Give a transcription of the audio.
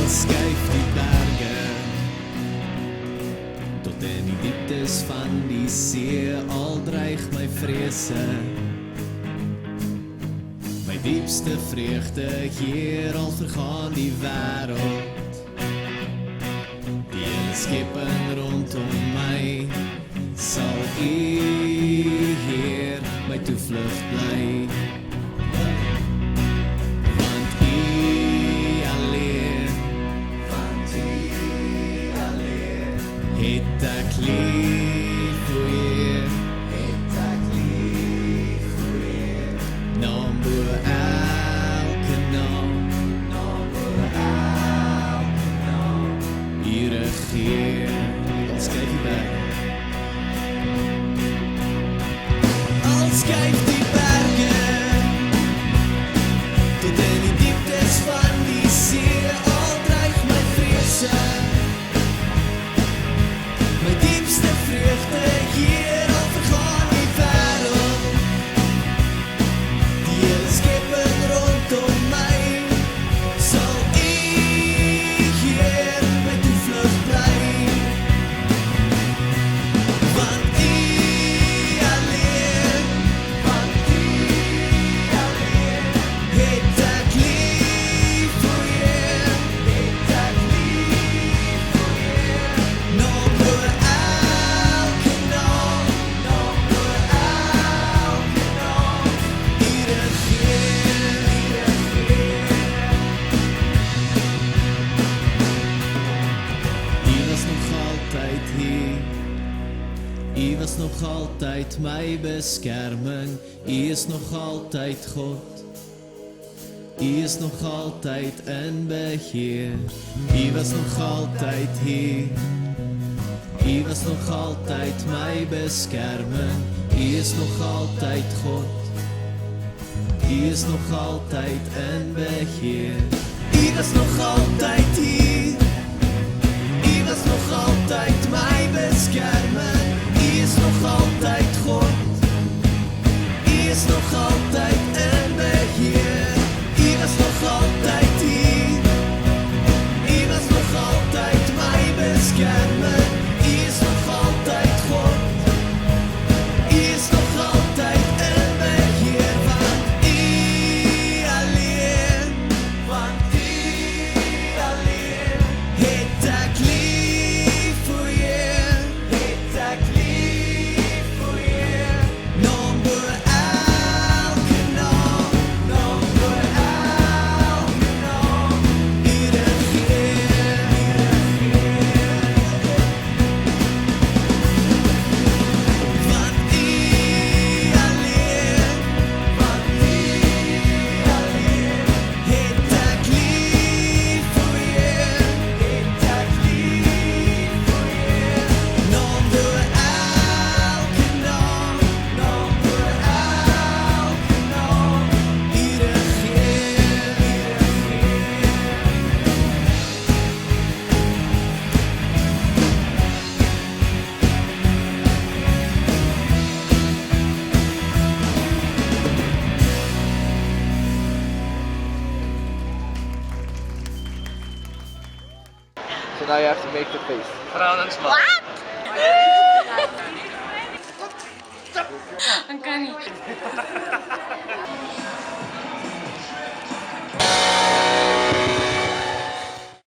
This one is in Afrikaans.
Skuif die berge tot in die dieptes van die see, al dreig my vrese. My diepste vreugde hier, al vergaan die wêreld. Die hele skepping rondom my sal U, Heer, my toevlug bly. Het ek lief vir Heer, naam bo elke naam, U regeer. Al skuif die berge, al skuif die berge tot in die dieptes van die see, al dreig my vrese. My diepste vreugde hier, al vergaan die wêreld. Die hele skepping rondom my sal U, Heer, my toevlug bly. Want U alleen, het ek lief vir Heer, naam bo elke naam, U regeer. U was nog altyd hier, U was nog altyd my beskerming, U is nog altyd God, U is nog altyd in beheer. U was nog altyd hier, U was nog altyd my beskerming, U is nog altyd God, U is nog altyd in beheer. U was nog altyd hier, U was nog altyd my beskerming, U is nog altyd God, U is nog altyd in beheer. U was nog altyd hier, U was nog altyd my beskerming, U is nog altyd God, U is nog altyd in beheer. Want U alleen, het ek lief vir Heer, naam bo elke naam, U regeer. Want U alleen, het ek lief vir Heer, naam bo elke naam, U regeer. So now you have to make the face. What? Ang kani.